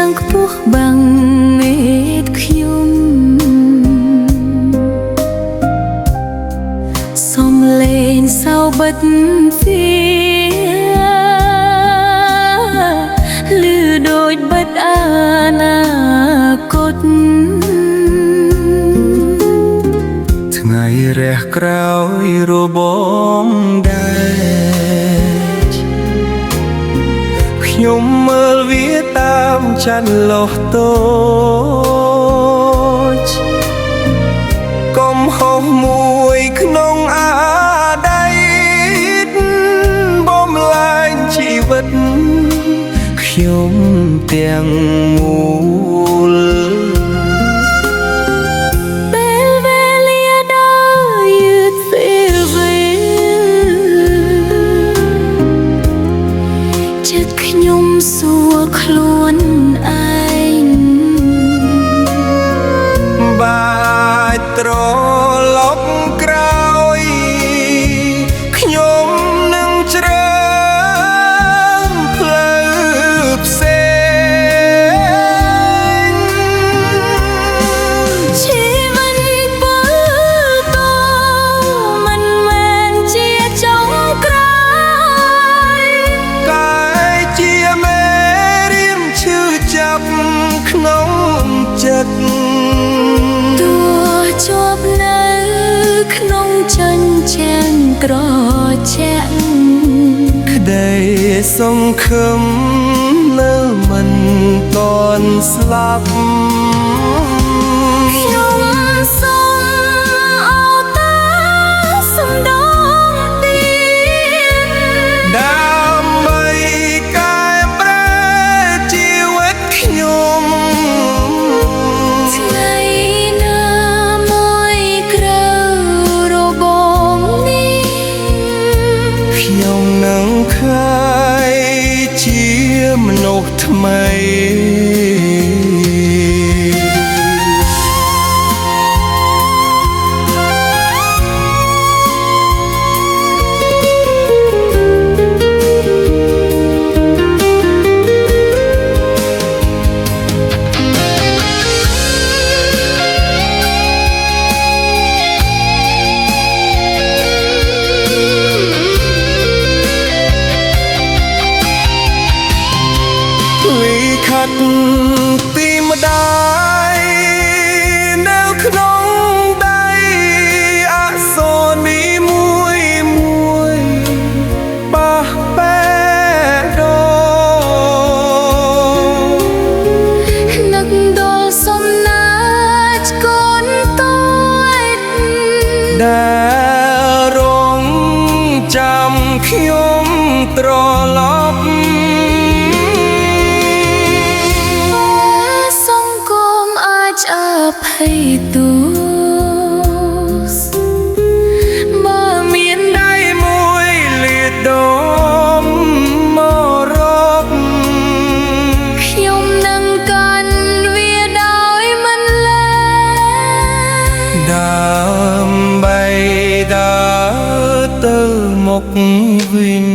ងខ្ពស់បាំងមេតខ្ញុំសំលេងសៅបិទវាលឺដូចបិទអនាគតថ្ងៃរះក្រោយរបងដែរខ្ញុំមើលវាតាមច័ន្ទលុះតូចកំហុសមួយក្នុងអាដីតបំលែងជីវិតខ្ញុំទាំងមូលពេលវេលាដើរយឺតពេលវេចិត្តខ្ញុំសួរខ្លួនឯងបាទត្រឡប់ក្រោយខ្ញុំនឹងជ្រើសផ្លូវផ្សេងជីវិតពលតមិនមែនជាចុងក្រោយកាយជាមេរៀនឈឺចាប់ក្នុងចិត្តទោះជាប់នៅក្នុងចិញ្ចែងក្រជាក់ក្តីសង្ឃឹមនៅមិនតន់ស្លាប់ខ្ញុំសូមអោតាសំដងទៀតដើម្បីកែប្រែជីវិតខ្ញុំថ្ងៃណាមួយក្រៅរបងនេះខ្ញុំនឹងឃើញជាមនុស្សថ្មីពីម្ដាយនៅក្នុងដៃអក្សរនេះមួយប៉ះពេដូនឹកដល់សំណាចកូនតូចដែលរងចាំខ្ញុំត្រឡប់អភ័យទោសបើមានដៃមួយលាតដូមមករកខ្ញុំនឹងកាន់វាដោយមិនលែដើម្បីដើរទៅមុខវិញ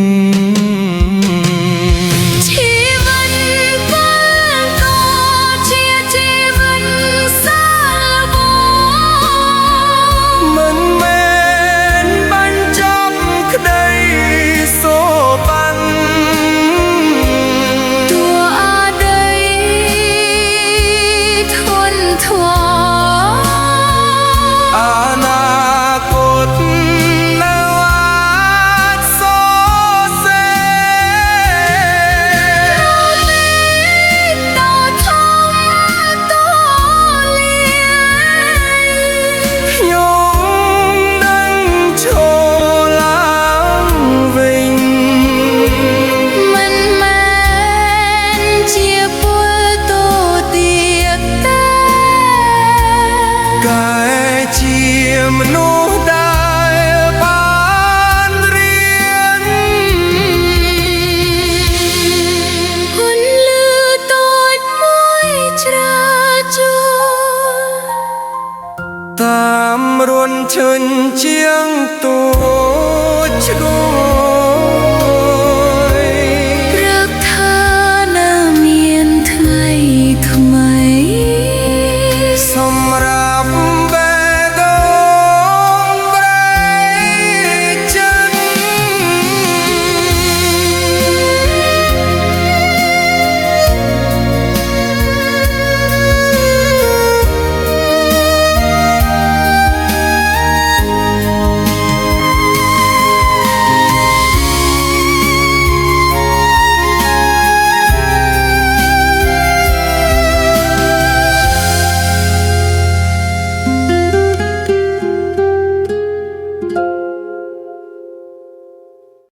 មនុស្សដែលបានរៀនហុនលឺតូចមួយច្រាជួតាមរន្ធឈិញ